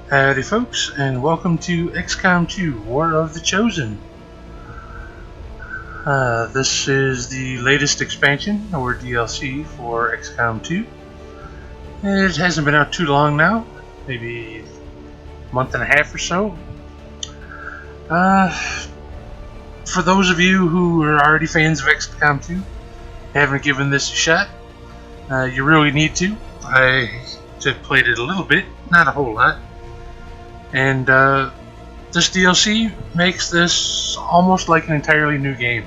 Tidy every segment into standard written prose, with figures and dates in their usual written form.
Howdy folks, and welcome to XCOM 2, War of the Chosen. This is the latest expansion, or DLC, for XCOM 2. It hasn't been out too long now, maybe a month and a half or so. For those of you who are already fans of XCOM 2, haven't given this a shot, you really need to. I just played it a little bit, not a whole lot. And this DLC makes this almost like an entirely new game.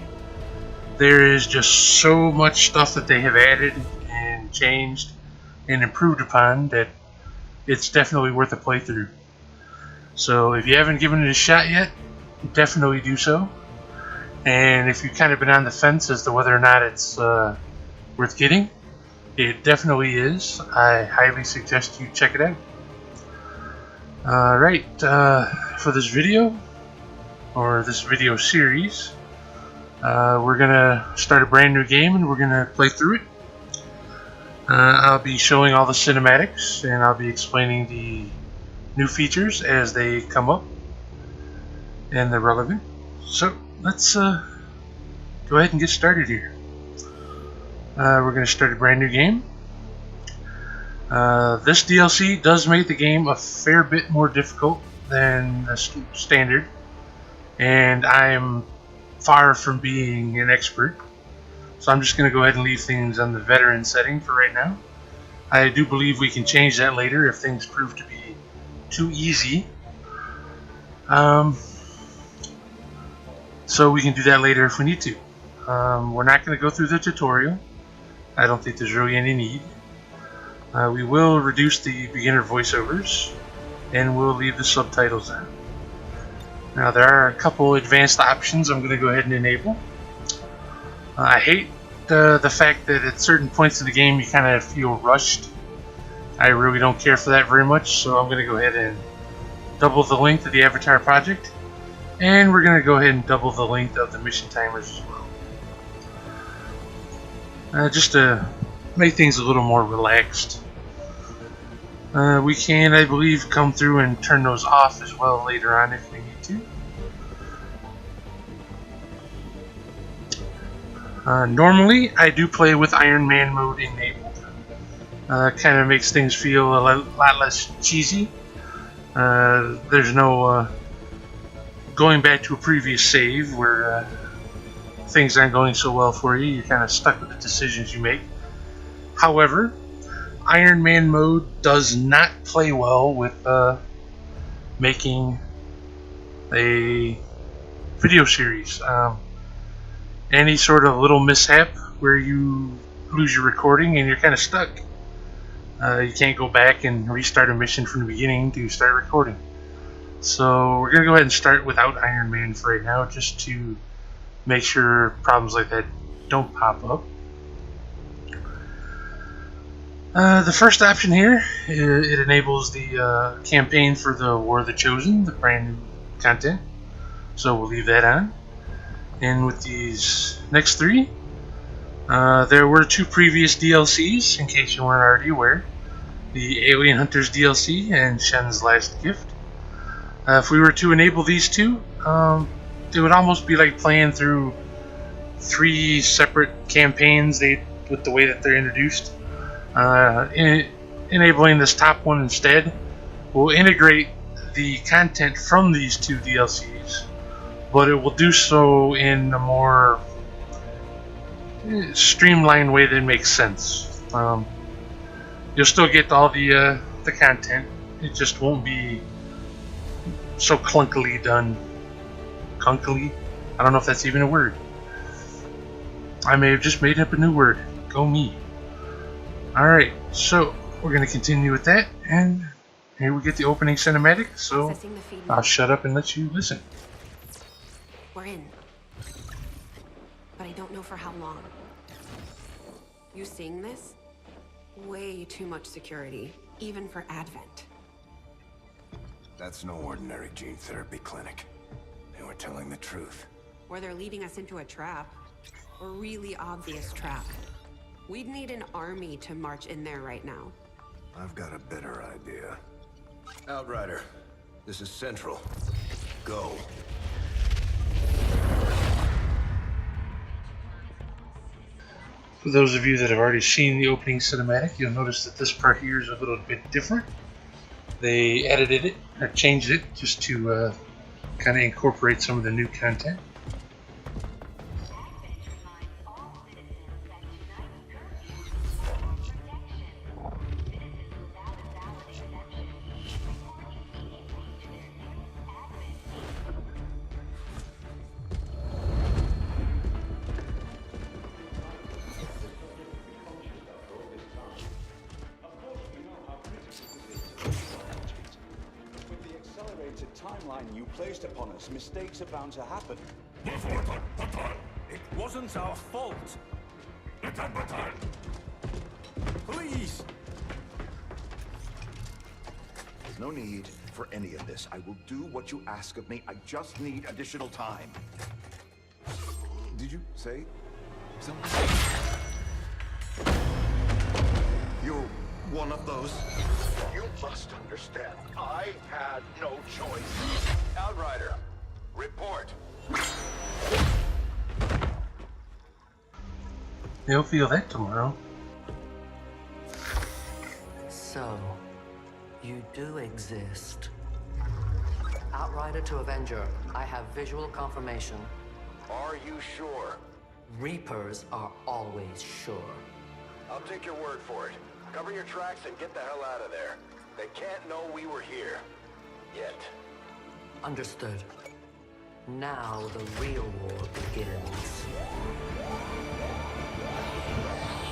There is just so much stuff that they have added and changed and improved upon that it's definitely worth a playthrough. So if you haven't given it a shot yet, definitely do so. And if you've kind of been on the fence as to whether or not it's worth getting, it definitely is. I highly suggest you check it out. Alright, for this video, or this video series, we're gonna start a brand new game and we're gonna play through it. I'll be showing all the cinematics and I'll be explaining the new features as they come up and they're relevant. So, let's go ahead and get started here. We're gonna start a brand new game. This DLC does make the game a fair bit more difficult than the standard, and I am far from being an expert, so I'm just going to go ahead and leave things on the veteran setting for right now. I do believe we can change that later if things prove to be too easy. So we can do that later if we need to. We're not going to go through the tutorial. I don't think there's really any need. We will reduce the beginner voiceovers, and we'll leave the subtitles on. Now there are a couple advanced options I'm going to go ahead and enable. I hate the fact that at certain points in the game you kind of feel rushed. I really don't care for that very much, so I'm going to go ahead and double the length of the avatar project, and we're going to go ahead and double the length of the mission timers as well. Just to make things a little more relaxed. We can, I believe, come through and turn those off as well later on if we need to. Normally, I do play with Iron Man mode enabled. Kind of makes things feel a lot less cheesy. There's no going back to a previous save where things aren't going so well for you. You're kind of stuck with the decisions you make. However, Iron Man mode does not play well with making a video series. Any sort of little mishap where you lose your recording and you're kind of stuck. You can't go back and restart a mission from the beginning to start recording. So we're going to go ahead and start without Iron Man for right now, just to make sure problems like that don't pop up. The first option here, it enables the campaign for the War of the Chosen, the brand new content. So we'll leave that on. And with these next three, there were two previous DLCs, in case you weren't already aware. The Alien Hunters DLC and Shen's Last Gift. If we were to enable these two, it would almost be like playing through three separate campaigns with the way that they're introduced. Enabling this top one instead will integrate the content from these two DLCs, but it will do so in a more streamlined way that makes sense. You'll still get all the content, it just won't be so clunkily done. Clunkily? I don't know if that's even a word. I may have just made up a new word. Go me. Alright, so we're going to continue with that, and here we get the opening cinematic, so I'll shut up and let you listen. We're in. But I don't know for how long. You seeing this? Way too much security, even for Advent. That's no ordinary gene therapy clinic. They were telling the truth. Or they're leading us into a trap. A really obvious trap. We'd need an army to march in there right now. I've got a better idea. Outrider, this is Central. Go. For those of you that have already seen the opening cinematic, you'll notice that this part here is a little bit different. They edited it, or changed it, just to kind of incorporate some of the new content. Timeline you placed upon us, mistakes are bound to happen. It wasn't our fault. Please! There's no need for any of this. I will do what you ask of me. I just need additional time. Did you say something? You're one of those? You must understand, I had no choice. Outrider, report. You'll feel that tomorrow. So, you do exist. Outrider to Avenger, I have visual confirmation. Are you sure? Reapers are always sure. I'll take your word for it. Cover your tracks and get the hell out of there. They can't know we were here. Yet. Understood. Now the real war begins.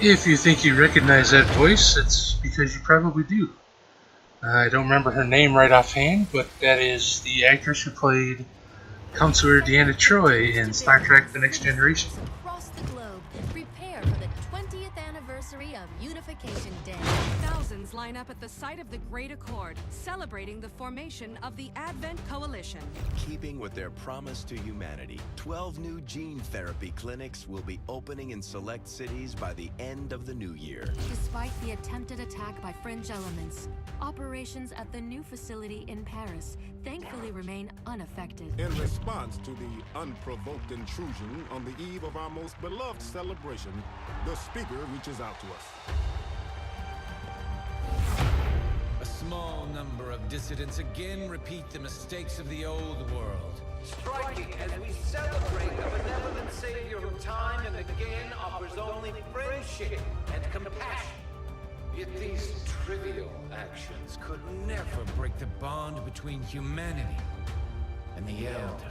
If you think you recognize that voice, it's because you probably do. I don't remember her name right offhand, but that is the actress who played Counselor Deanna Troi in Star Trek The Next Generation. Across the globe, prepare for the 20th anniversary of Unification Day. Thousands line up at the site of the Great Accord, celebrating the formation of the Advent Coalition. Keeping with their promise to humanity, 12 new gene therapy clinics will be opening in select cities by the end of the new year. Despite the attempted attack by fringe elements, operations at the new facility in Paris thankfully remain unaffected. In response to the unprovoked intrusion on the eve of our most beloved celebration, the speaker reaches out to us. A small number of dissidents again repeat the mistakes of the old world. Striking as we celebrate a benevolent savior who time and again offers only friendship and compassion. Yet these trivial actions could never break the bond between humanity and the Elders.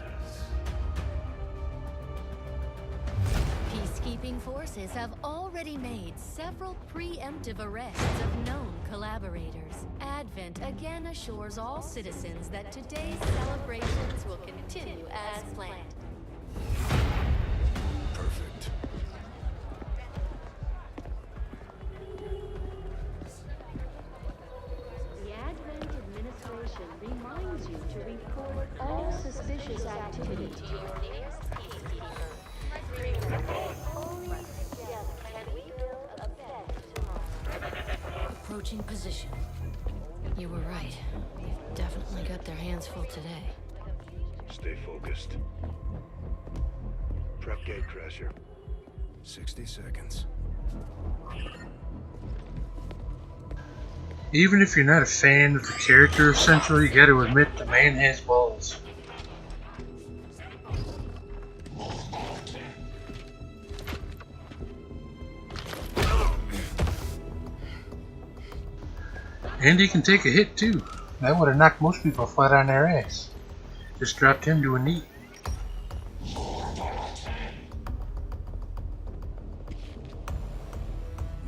Peacekeeping forces have already made several preemptive arrests of known collaborators. Advent again assures all citizens that today's celebrations will continue as planned. Perfect. The Advent administration reminds you to report all suspicious activity to your nearest peacekeeper. Only together can we build a better tomorrow. Approaching position. You were right. They've definitely got their hands full today. Stay focused. Prep gate crasher. 60 seconds. Even if you're not a fan of the character of Central, you gotta admit the man has balls. And he can take a hit too. That would have knocked most people flat on their ass. Just dropped him to a knee.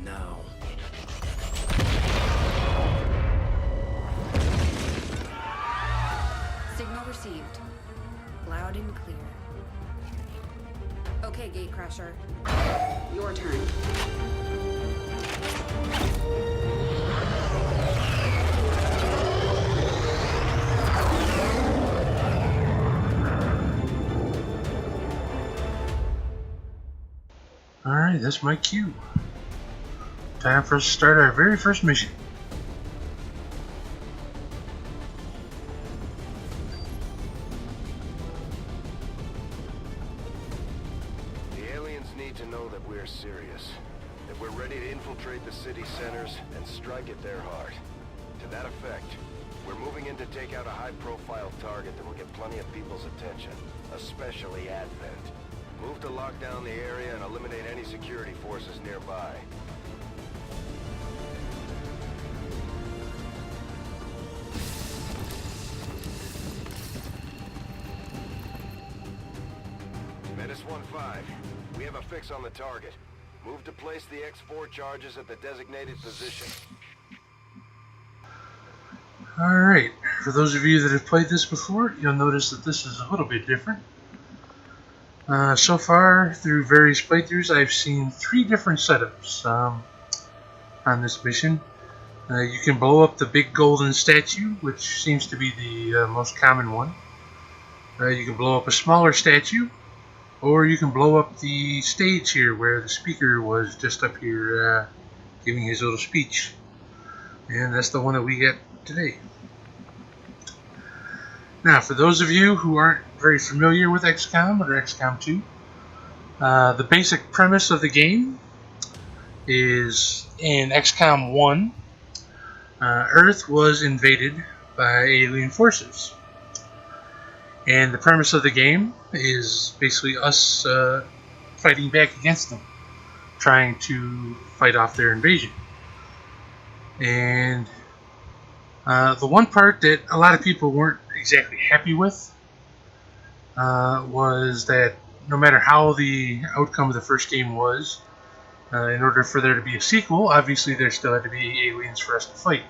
Now. Signal received. Loud and clear. Okay, Gatecrasher. Your turn. Alright, that's my cue. Time for us to start our very first mission. need to know that we're serious. That we're ready to infiltrate the city centers and strike at their heart. To that effect, we're moving in to take out a high-profile target that will get plenty of people's attention, especially Advent. Move to lock down the area and eliminate any security forces nearby. Menace 1-5, we have a fix on the target. Move to place the X4 charges at the designated position. Alright, for those of you that have played this before, you'll notice that this is a little bit different. So far, through various playthroughs, I've seen 3 different setups on this mission. You can blow up the big golden statue, which seems to be the most common one. You can blow up a smaller statue, or you can blow up the stage here where the speaker was just up here giving his little speech. And that's the one that we get today. Now, for those of you who aren't very familiar with XCOM or XCOM 2, the basic premise of the game is in XCOM 1, Earth was invaded by alien forces. And the premise of the game is basically us fighting back against them, trying to fight off their invasion. And the one part that a lot of people weren't exactly happy with was that no matter how the outcome of the first game was, in order for there to be a sequel, obviously there still had to be aliens for us to fight.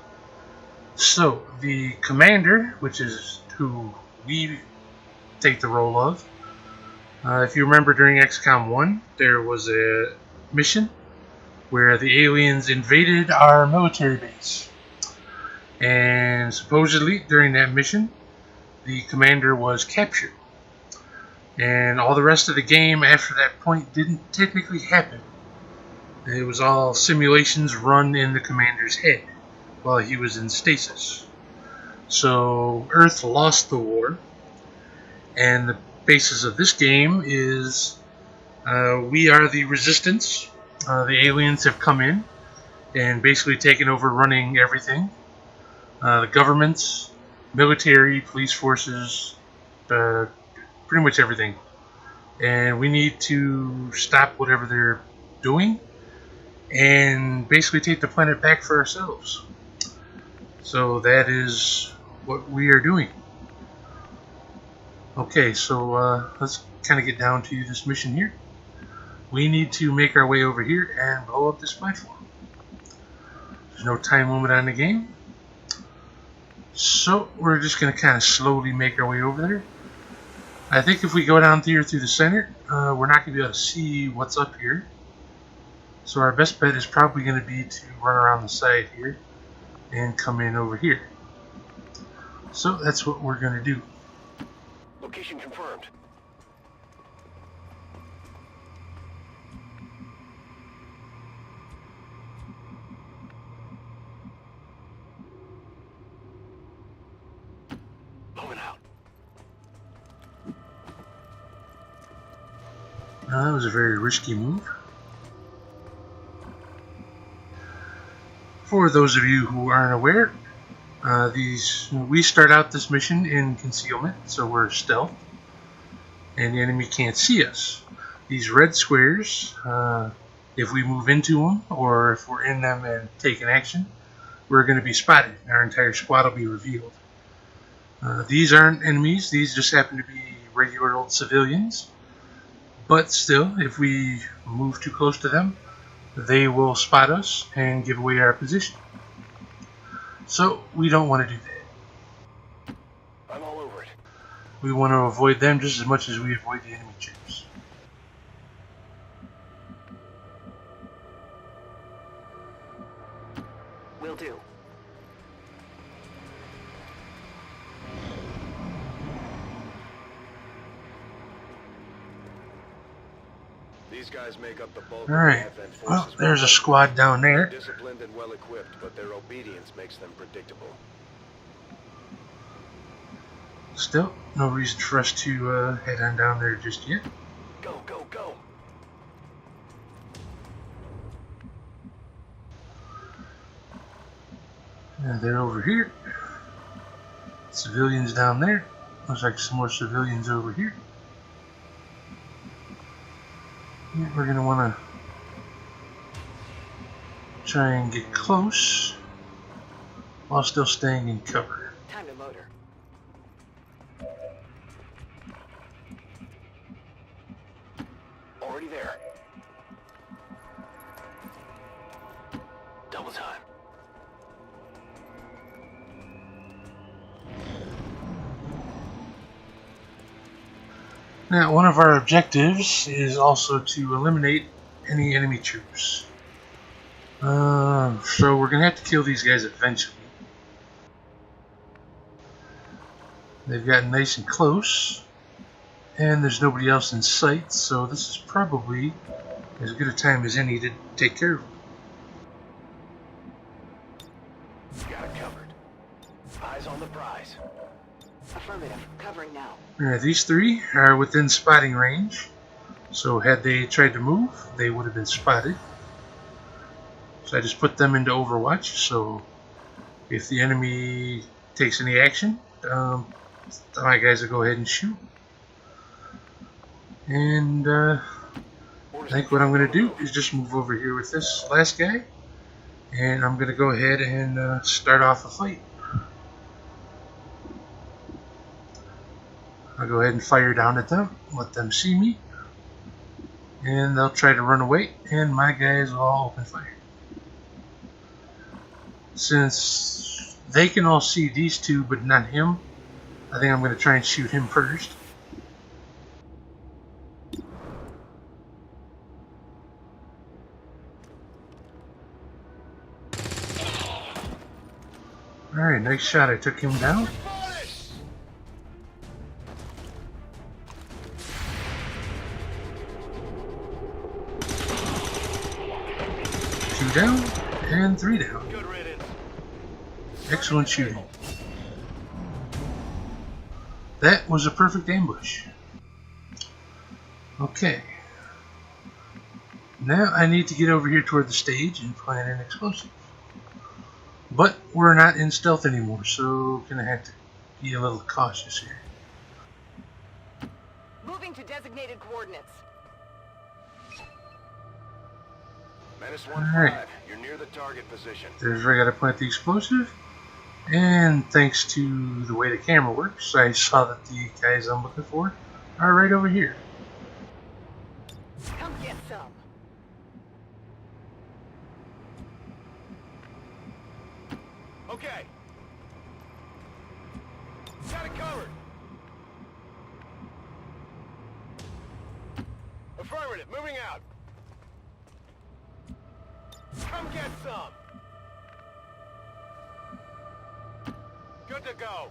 So the commander, which is who we take the role of, if you remember during XCOM 1, there was a mission where the aliens invaded our military base. And supposedly during that mission, the commander was captured. And all the rest of the game after that point didn't technically happen. It was all simulations run in the commander's head while he was in stasis. So Earth lost the war. And the basis of this game is we are the resistance. The aliens have come in and basically taken over running everything. The governments, military, police forces, pretty much everything. And we need to stop whatever they're doing and basically take the planet back for ourselves. So that is what we are doing. Okay, so let's kind of get down to this mission here. We need to make our way over here and blow up this platform. There's no time limit on the game. So we're just going to kind of slowly make our way over there. I think if we go down here through the center, we're not going to be able to see what's up here. So our best bet is probably going to be to run around the side here and come in over here. So that's what we're going to do. Location confirmed. Moving out. That was a very risky move. For those of you who aren't aware, we start out this mission in concealment, so we're stealth, and the enemy can't see us. These red squares, if we move into them, or if we're in them and take an action, we're going to be spotted. Our entire squad will be revealed. These aren't enemies, these just happen to be regular old civilians, but still, if we move too close to them, they will spot us and give away our position. So we don't want to do that. I'm all over it. We want to avoid them just as much as we avoid the enemy troops. Will do. These guys make up the bulk Alright, of the Advent well, forces. there's a squad down there. They're disciplined and well equipped, but their obedience makes them predictable. Still, no reason for us to head on down there just yet. Go, go, go! They're over here. Civilians down there. Looks like some more civilians over here. Yeah, we're gonna want to try and get close while still staying in cover. Time to motor. Already there. Double time. Now, one of our objectives is also to eliminate any enemy troops. So we're gonna have to kill these guys eventually. They've gotten nice and close, and there's nobody else in sight, so this is probably as good a time as any to take care of them. Got it covered. Eyes on the prize. Affirmative. Covering now. These three are within spotting range, so had they tried to move, they would have been spotted. So I just put them into Overwatch, so if the enemy takes any action, my guys will go ahead and shoot. And I think what I'm going to do is just move over here with this last guy, and I'm going to go ahead and start off a fight. I'll go ahead and fire down at them, let them see me, and they'll try to run away, and my guys will all open fire. Since they can all see these two but not him, I think I'm going to try and shoot him first. Alright, nice shot. I took him down. Two down and three down. Excellent shooting. That was a perfect ambush. Okay. Now I need to get over here toward the stage and plant an explosive. But we're not in stealth anymore, so gonna have to be a little cautious here. Moving to designated coordinates. Menace 1-5, you're near the target position. There's where I gotta plant the explosive. And thanks to the way the camera works, I saw that the guys I'm looking for are right over here. Come get some. Okay. Got it covered. Affirmative, moving out. Come get some. Good to go.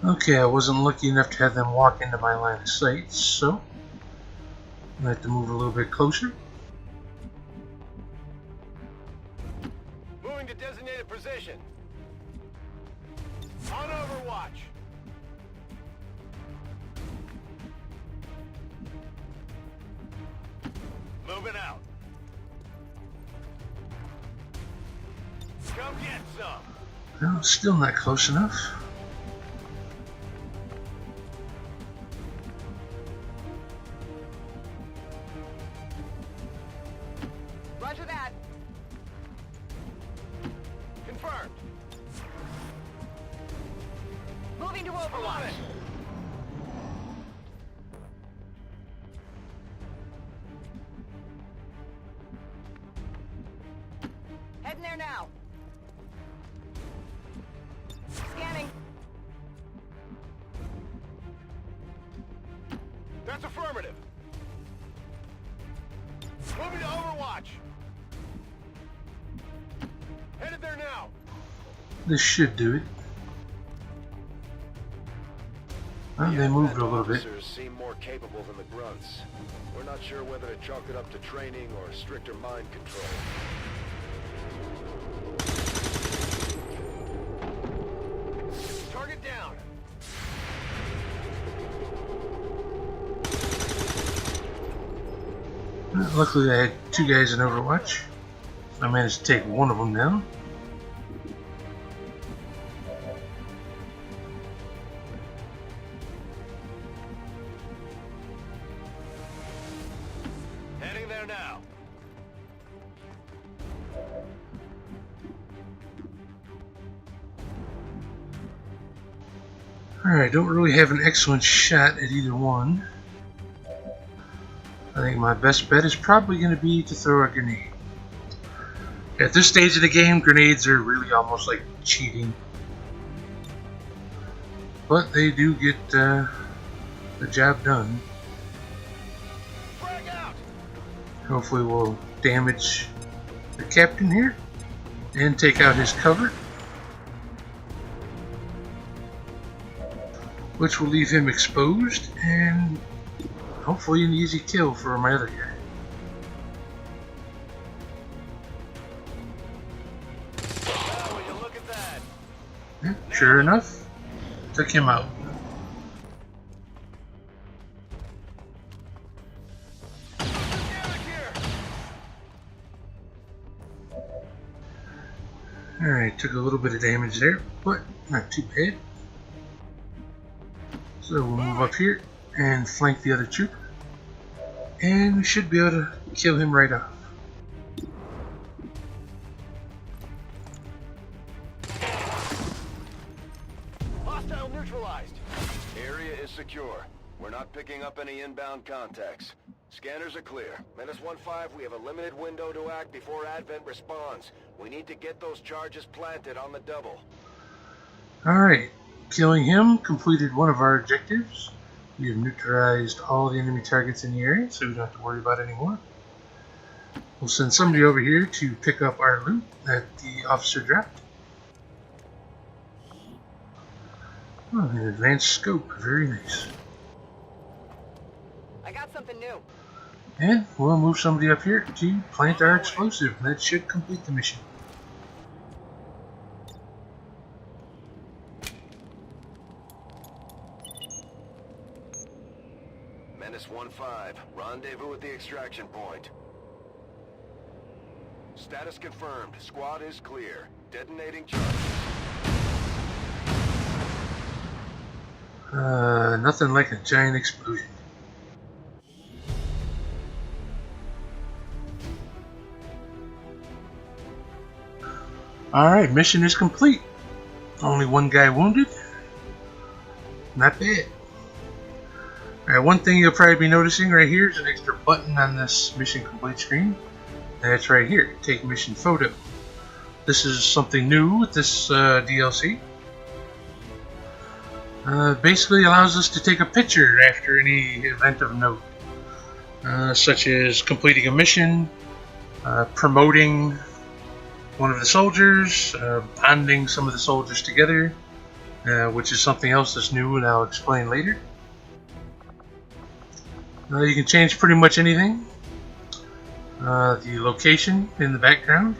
Okay, I wasn't lucky enough to have them walk into my line of sight, so I have to move a little bit closer. Moving to designated position. On Overwatch. Moving out. Come get some. No, still not close enough. Roger that. Confirmed. Moving to Overwatch. Heading there now. Scanning. That's affirmative. Moving to Overwatch. Headed there now. This should do it. Well, they moved a little bit. Officers seem more capable than the grunts. We're not sure whether to chalk it up to training or stricter mind control. Target down. Luckily I had 2 guys in Overwatch. I managed to take one of them down. Heading there now. Alright, don't really have an excellent shot at either one. I think my best bet is probably going to be to throw a grenade. At this stage of the game, grenades are really almost like cheating. But they do get the job done. Hopefully we'll damage the captain here and take out his cover, which will leave him exposed and hopefully an easy kill for my other guy. Yeah, sure enough, took him out. Alright, took a little bit of damage there, but not too bad. So we'll move up here and flank the other trooper, and we should be able to kill him right off. Hostile neutralized. Area is secure. We're not picking up any inbound contacts. Scanners are clear. -1-5, we have a limited window to act before Advent responds. We need to get those charges planted on the double. Alright, killing him completed one of our objectives. We have neutralized all the enemy targets in the area, so we don't have to worry about it anymore. We'll send somebody over here to pick up our loot that the officer dropped. Oh, an advanced scope, very nice. I got something new. And we'll move somebody up here to plant our explosive. That should complete the mission. -1-5, rendezvous at the extraction point. Status confirmed. Squad is clear. Detonating charges. Nothing like a giant explosion. Alright, mission is complete. Only one guy wounded. Not bad. Alright, one thing you'll probably be noticing right here is an extra button on this mission complete screen. That's right here, take mission photo. This is something new with this DLC. Basically allows us to take a picture after any event of note, such as completing a mission, promoting one of the soldiers, bonding some of the soldiers together, which is something else that's new and I'll explain later. You can change pretty much anything. The location in the background.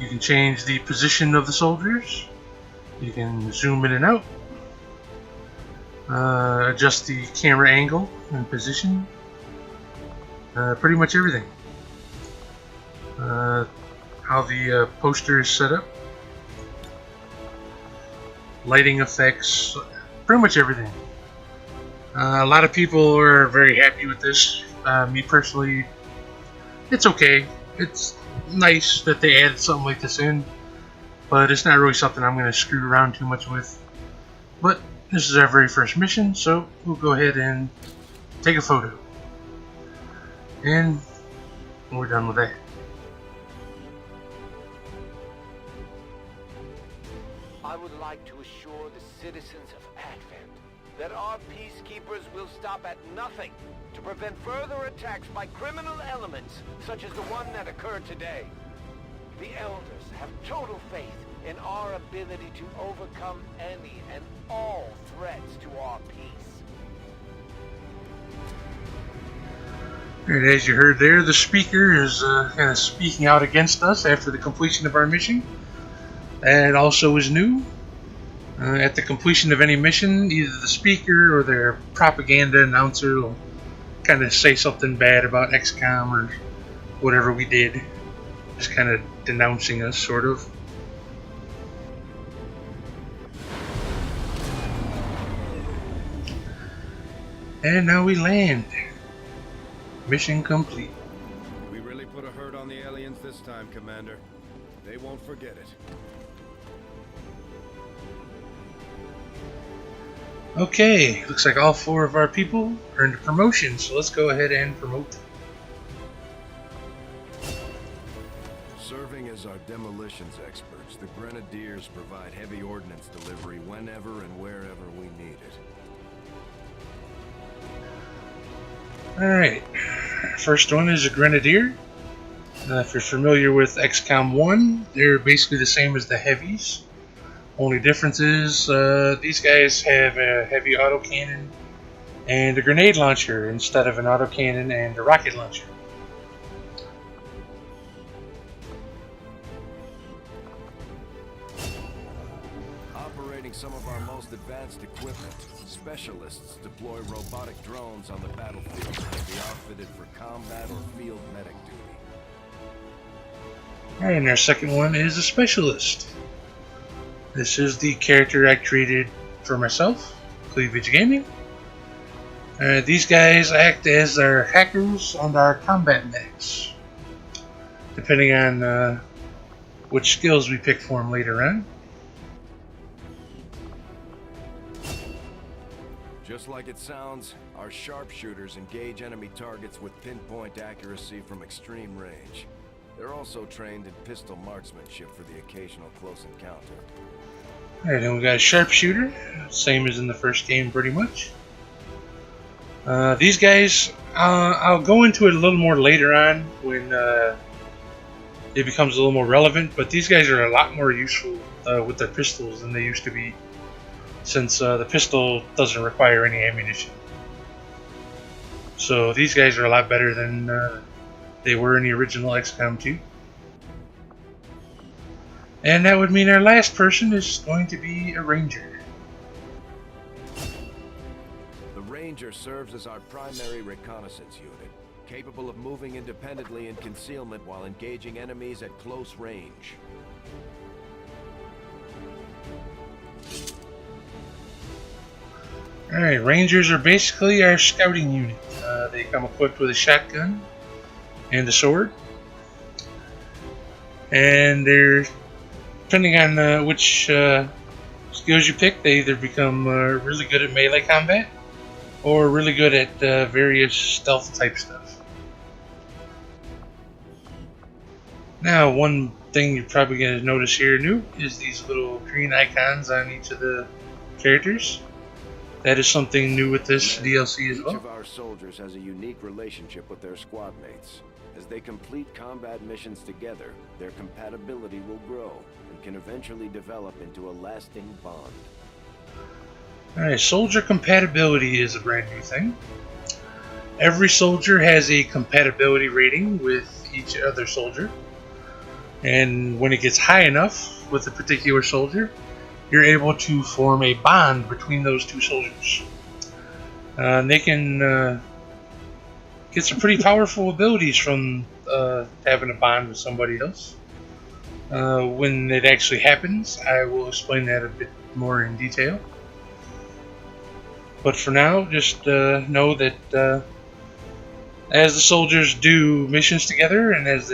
You can change the position of the soldiers. You can zoom in and out. Adjust the camera angle and position. Pretty much everything. How the poster is set up. Lighting effects. Pretty much everything. A lot of people are very happy with this. Me personally, it's okay. It's nice that they added something like this in, but it's not really something I'm going to screw around too much with. But this is our very first mission, so we'll go ahead and take a photo. And we're done with that. I would like to assure the citizens of Advent that our peacekeepers will stop at nothing to prevent further attacks by criminal elements such as the one that occurred today. The Elders have total faith in our ability to overcome any and all threats to our peace. Alright, as you heard there, the speaker is kind of speaking out against us after the completion of our mission. That also is new. At the completion of any mission, either the speaker or their propaganda announcer will kind of say something bad about XCOM or whatever we did. Just kind of denouncing us, sort of. And now we land. Mission complete. We really put a hurt on the aliens this time, Commander. They won't forget it. Okay, looks like all 4 of our people earned a promotion, so let's go ahead and promote. Serving as our demolitions experts, the Grenadiers provide heavy ordnance delivery whenever and wherever we need it. Alright, first one is a Grenadier. If you're familiar with XCOM 1, they're basically the same as the Heavies. Only difference is these guys have a heavy autocannon and a grenade launcher instead of an autocannon and a rocket launcher. Operating some of our most advanced equipment, specialists deploy robotic drones on the battlefield and be outfitted for combat or field medic duty. Alright, and our second one is a Specialist. This is the character I created for myself, Cleavage Gaming. These guys act as our hackers and our combat medics, depending on which skills we pick for them later on. Just like it sounds, our sharpshooters engage enemy targets with pinpoint accuracy from extreme range. They're also trained in pistol marksmanship for the occasional close encounter. Alright, then we got a Sharpshooter, same as in the first game pretty much. These guys, I'll go into it a little more later on when it becomes a little more relevant, but these guys are a lot more useful with their pistols than they used to be, since the pistol doesn't require any ammunition. So these guys are a lot better than they were in the original XCOM 2. And that would mean our last person is going to be a Ranger. The Ranger serves as our primary reconnaissance unit, capable of moving independently in concealment while engaging enemies at close range. Alright, Rangers are basically our scouting unit. They come equipped with a shotgun and a sword. And they're, depending on which skills you pick, they either become really good at melee combat or really good at various stealth type stuff. Now, one thing you're probably going to notice here new is these little green icons on each of the characters. That is something new with this DLC as well. Each of our soldiers has a unique relationship with their squad mates. As they complete combat missions together, their compatibility will grow and can eventually develop into a lasting bond. Alright, soldier compatibility is a brand new thing. Every soldier has a compatibility rating with each other soldier. And when it gets high enough with a particular soldier, you're able to form a bond between those two soldiers. And they can get some pretty powerful abilities from having a bond with somebody else. When it actually happens, I will explain that a bit more in detail. But for now, just know that as the soldiers do missions together and as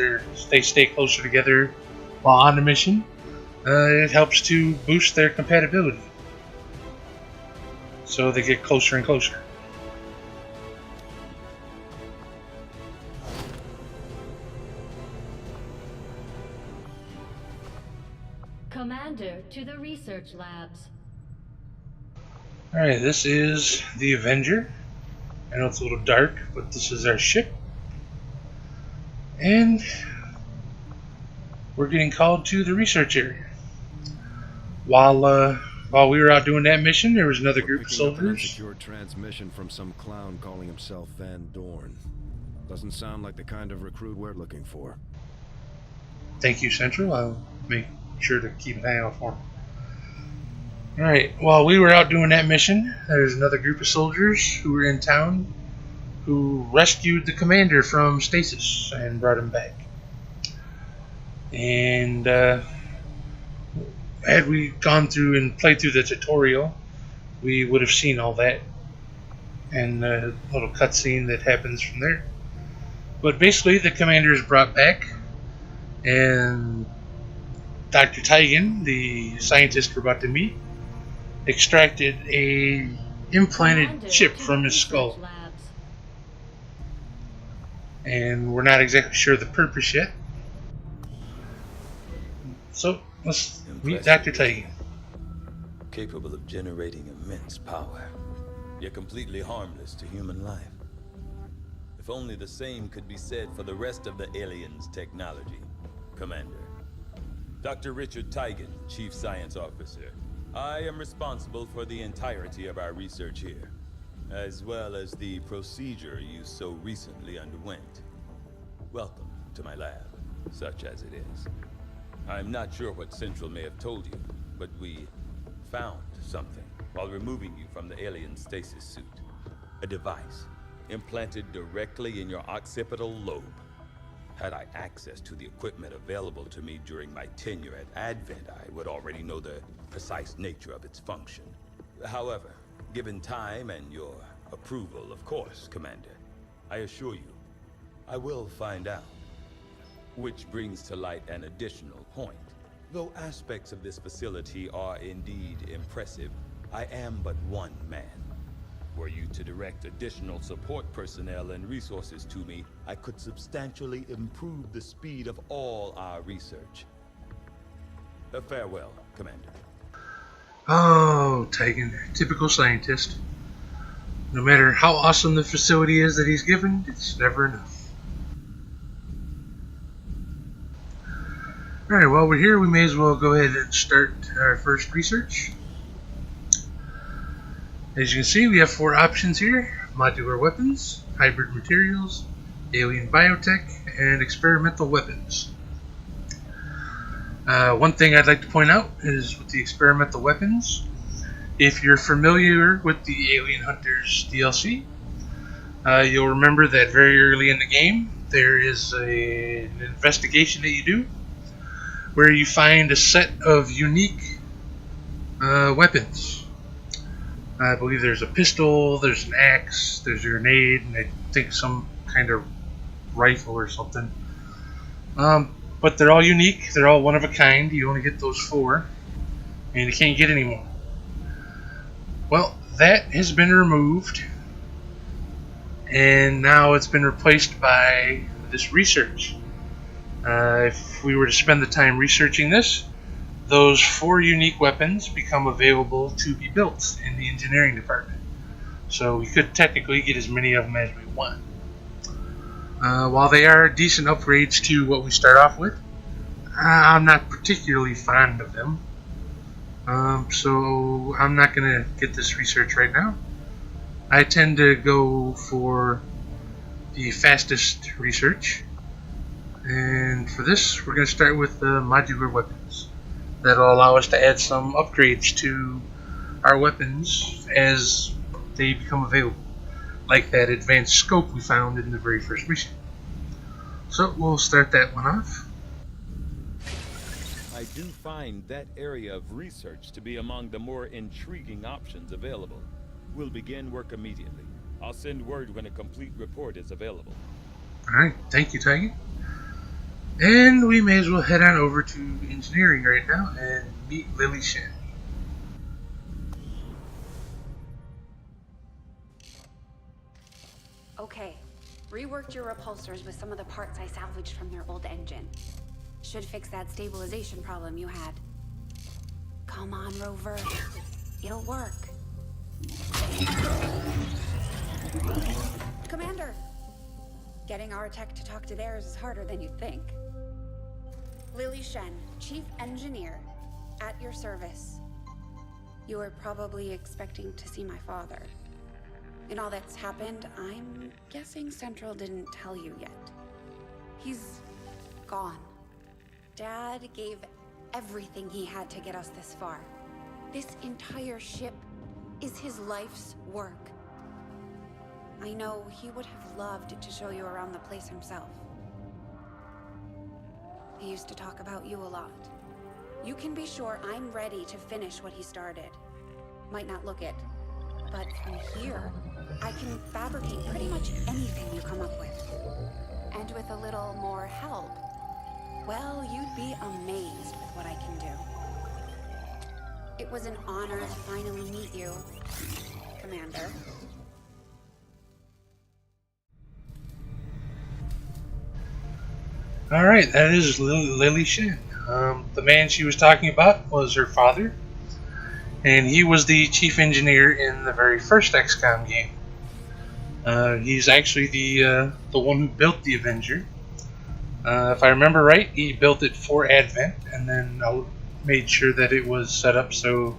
they stay closer together while on the mission, it helps to boost their compatibility. So they get closer and closer. Commander to the research labs. Alright, this is the Avenger. I know it's a little dark, but this is our ship. And we're getting called to the research area. While we were out doing that mission, there was another group of soldiers. Secure transmission from some clown calling himself Van Dorn. Doesn't sound like the kind of recruit we're looking for. Thank you, Central. I'll make sure to keep an eye out for him. Alright, while we were out doing that mission, there's another group of soldiers who were in town who rescued the commander from stasis and brought him back. And had we gone through and played through the tutorial, we would have seen all that and a little cutscene that happens from there. But basically, the commander is brought back, and Dr. Tigan, the scientist we're about to meet, extracted a implanted chip from his skull. And we're not exactly sure the purpose yet. So let's meet Dr. Tigan. Capable of generating immense power, yet completely harmless to human life. If only the same could be said for the rest of the aliens' technology. Commander. Dr. Richard Tigan, Chief Science Officer. I am responsible for the entirety of our research here, as well as the procedure you so recently underwent. Welcome to my lab, such as it is. I'm not sure what Central may have told you, but we found something while removing you from the alien stasis suit. A device implanted directly in your occipital lobe. Had I access to the equipment available to me during my tenure at Advent, I would already know the precise nature of its function. However, given time and your approval, of course, Commander, I assure you, I will find out. Which brings to light an additional point. Though aspects of this facility are indeed impressive, I am but one man. Were you to direct additional support personnel and resources to me, I could substantially improve the speed of all our research. Farewell, Commander. Oh, Tigan, typical scientist. No matter how awesome the facility is that he's given, it's never enough. Alright, while we're here, we may as well go ahead and start our first research. As you can see, we have 4 options here: modular weapons, hybrid materials, alien biotech, and experimental weapons. One thing I'd like to point out is with the experimental weapons, if you're familiar with the Alien Hunters DLC, you'll remember that very early in the game there is an investigation that you do where you find a set of unique weapons. I believe there's a pistol, there's an axe, there's a grenade, and I think some kind of rifle or something. But they're all unique, they're all one of a kind. You only get those 4, and you can't get any more. Well, that has been removed, and now it's been replaced by this research. If we were to spend the time researching this, those 4 unique weapons become available to be built in the engineering department. So we could technically get as many of them as we want. While they are decent upgrades to what we start off with, I'm not particularly fond of them. So I'm not going to get this research right now. I tend to go for the fastest research. And for this, we're going to start with the modular weapons. That'll allow us to add some upgrades to our weapons as they become available, like that advanced scope we found in the very first mission. So we'll start that one off. I do find that area of research to be among the more intriguing options available. We'll begin work immediately. I'll send word when a complete report is available. Alright, thank you, Tiger. And we may as well head on over to engineering right now and meet Lily Shen. Okay, reworked your repulsors with some of the parts I salvaged from their old engine. Should fix that stabilization problem you had. Come on, Rover. It'll work. Commander! Getting our tech to talk to theirs is harder than you'd think. Lily Shen, Chief Engineer, at your service. You were probably expecting to see my father. In all that's happened, I'm guessing Central didn't tell you yet. He's gone. Dad gave everything he had to get us this far. This entire ship is his life's work. I know he would have loved to show you around the place himself. He used to talk about you a lot. You can be sure I'm ready to finish what he started. Might not look it, but from here, I can fabricate pretty much anything you come up with. And with a little more help, well, you'd be amazed with what I can do. It was an honor to finally meet you, Commander. Alright, that is Lily Shen. The man she was talking about was her father, and he was the chief engineer in the very first XCOM game. He's actually the one who built the Avenger. If I remember right, he built it for Advent, and then made sure that it was set up so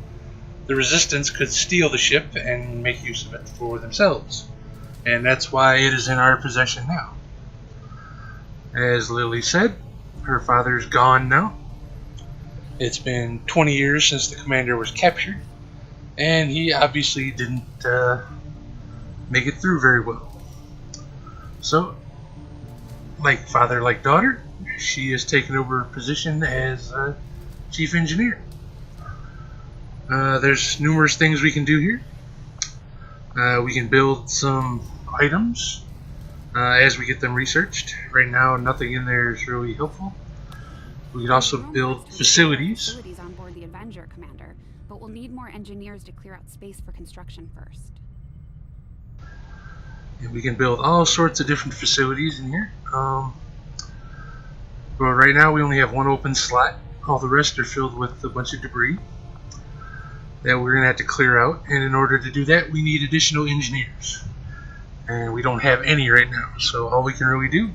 the Resistance could steal the ship and make use of it for themselves. And that's why it is in our possession now. As Lily said, her father's gone now. It's been 20 years since the commander was captured, and he obviously didn't make it through very well. So, like father, like daughter, she has taken over her position as chief engineer. There's numerous things we can do here. We can build some items as we get them researched. Right now, nothing in there is really helpful. We can also build facilities. Facilities on board the Avenger, Commander, but we'll need more engineers to clear out space for construction first. And we can build all sorts of different facilities in here. But right now we only have one open slot. All the rest are filled with a bunch of debris that we're going to have to clear out. And in order to do that, we need additional engineers. And we don't have any right now. So all we can really do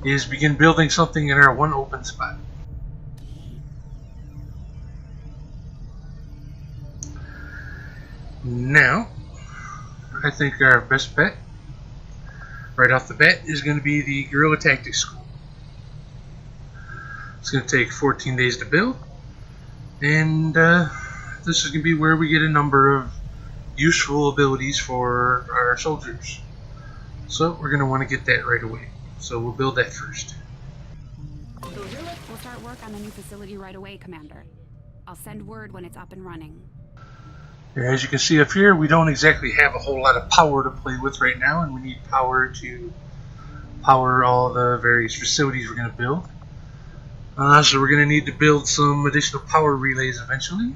is begin building something in our one open spot. Now, I think our best bet right off the bat is going to be the Guerrilla Tactics School. It's going to take 14 days to build, and this is going to be where we get a number of useful abilities for our soldiers. So we're going to want to get that right away. So we'll build that first. We'll start work on the new facility right away, Commander. I'll send word when it's up and running. As you can see up here, we don't exactly have a whole lot of power to play with right now, and we need power to power all the various facilities we're going to build. So we're going to need to build some additional power relays eventually.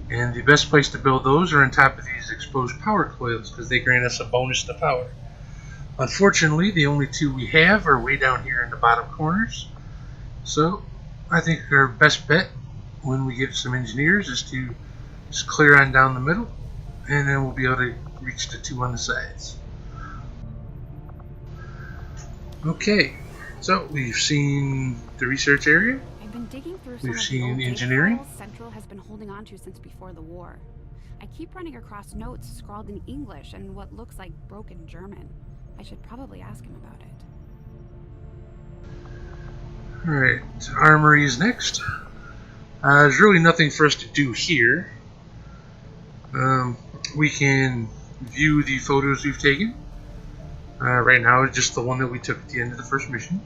And the best place to build those are on top of these exposed power coils, because they grant us a bonus to power. Unfortunately, the only two we have are way down here in the bottom corners. So I think our best bet when we get some engineers is to just clear on down the middle, and then we'll be able to reach the two on the sides. Okay, so we've seen the research area. I've been digging through We've seen engineering. Central has been holding on to since before the war. I keep running across notes scrawled in English and what looks like broken German. I should probably ask him about it. Alright, armory is next. There's really nothing for us to do here. We can view the photos we've taken. Right now it's just the one that we took at the end of the first mission.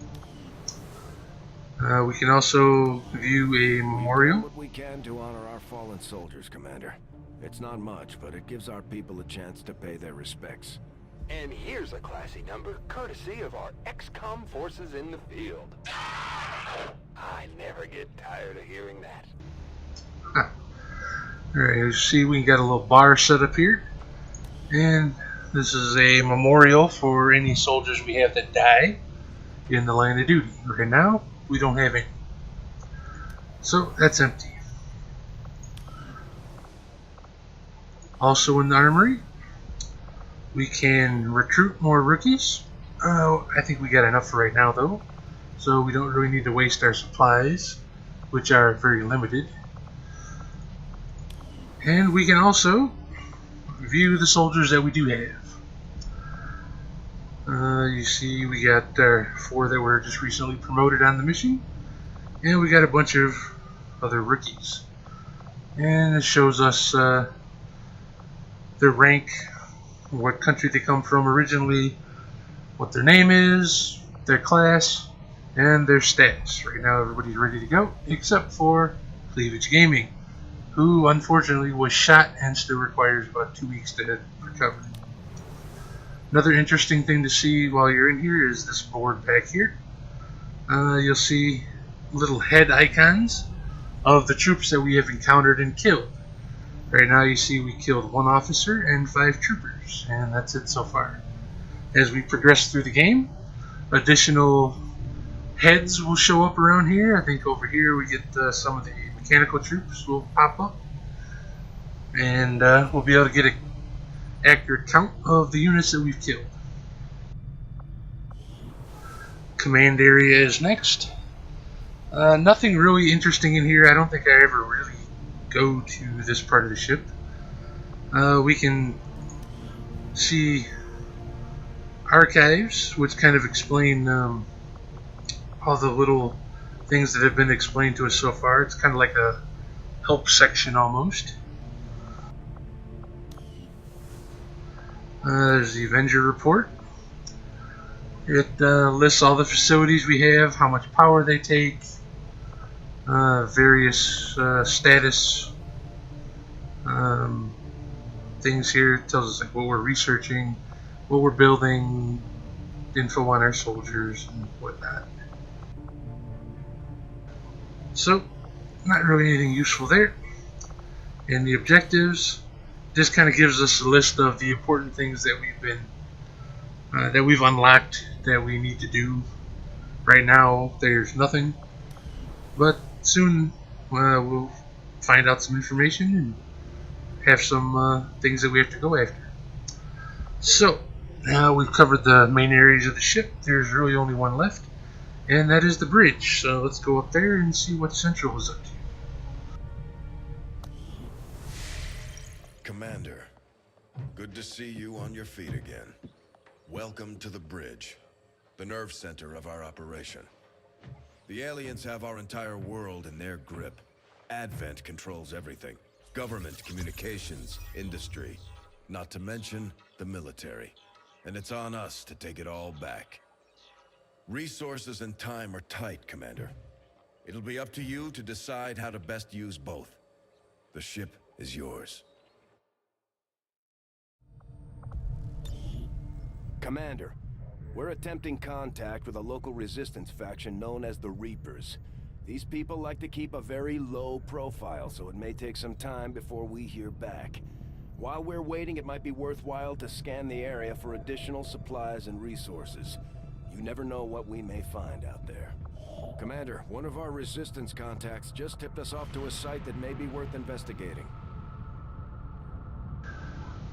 We can also view a memorial. What we can to honor our fallen soldiers, Commander. It's not much, but it gives our people a chance to pay their respects. And here's a classy number, courtesy of our XCOM forces in the field. I never get tired of hearing that. Alright, you see we got a little bar set up here. And this is a memorial for any soldiers we have that die in the line of duty. Right now, we don't have any. So, that's empty. Also in the armory, we can recruit more rookies. I think we got enough for right now though, so we don't really need to waste our supplies, which are very limited. And we can also view the soldiers that we do have. You see we got our 4 that were just recently promoted on the mission, and we got a bunch of other rookies. And it shows us their rank what country they come from originally, what their name is, their class, and their stats. Right now everybody's ready to go, except for Cleavage Gaming, who unfortunately was shot and still requires about 2 weeks to recover. Another interesting thing to see while you're in here is this board back here. You'll see little head icons of the troops that we have encountered and killed. Right now you see we killed 1 officer and 5 troopers, and that's it so far. As we progress through the game, additional heads will show up around here. I think over here we get some of the mechanical troops will pop up, and we'll be able to get an accurate count of the units that we've killed. Command area is next. Nothing really interesting in here. I don't think I ever really go to this part of the ship. We can see archives, which kind of explain all the little things that have been explained to us so far. It's kind of like a help section almost. There's the Avenger report. It lists all the facilities we have, how much power they take, various status things here. It tells us like what we're researching, what we're building, info on our soldiers and whatnot. So, not really anything useful there. And the objectives just kind of gives us a list of the important things that we've unlocked that we need to do. Right now, there's nothing, but soon we'll find out some information and have some things that we have to go after. So, now we've covered the main areas of the ship. There's really only one left, and that is the bridge. So let's go up there and see what Central is up to. Commander, good to see you on your feet again. Welcome to the bridge, the nerve center of our operation. The aliens have our entire world in their grip. Advent controls everything. Government, communications, industry, not to mention the military. And it's on us to take it all back. Resources and time are tight, Commander. It'll be up to you to decide how to best use both. The ship is yours. Commander, we're attempting contact with a local resistance faction known as the Reapers. These people like to keep a very low profile, so it may take some time before we hear back. While we're waiting, it might be worthwhile to scan the area for additional supplies and resources. You never know what we may find out there. Commander, one of our resistance contacts just tipped us off to a site that may be worth investigating.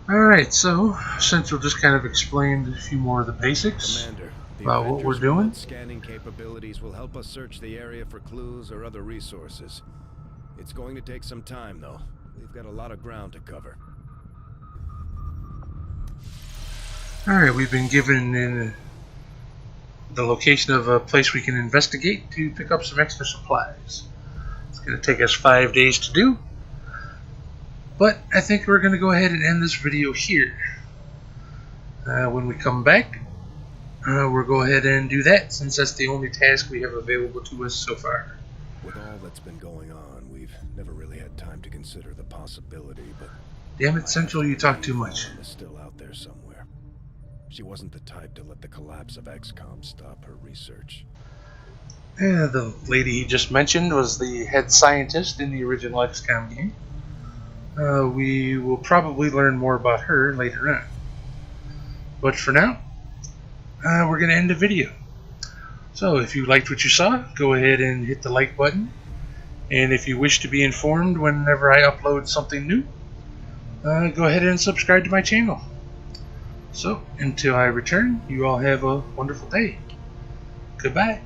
Alright, so Central just kind of explained a few more of the basics Commander, about what we're doing. Scanning capabilities will help us search the area for clues or other resources. It's going to take some time, though. We've got a lot of ground to cover. Alright, we've been given the location of a place we can investigate to pick up some extra supplies. It's going to take us 5 days to do. But I think we're going to go ahead and end this video here. When we come back, we'll go ahead and do that, since that's the only task we have available to us so far. With all that's been going on, we've never really had time to consider the possibility, but... Damn it, Central, you talk too much. Is still out there somewhere. She wasn't the type to let the collapse of XCOM stop her research. Yeah, the lady he just mentioned was the head scientist in the original XCOM game. We will probably learn more about her later on. But for now, we're going to end the video. So if you liked what you saw, go ahead and hit the like button. And if you wish to be informed whenever I upload something new, go ahead and subscribe to my channel. So until I return, you all have a wonderful day. Goodbye.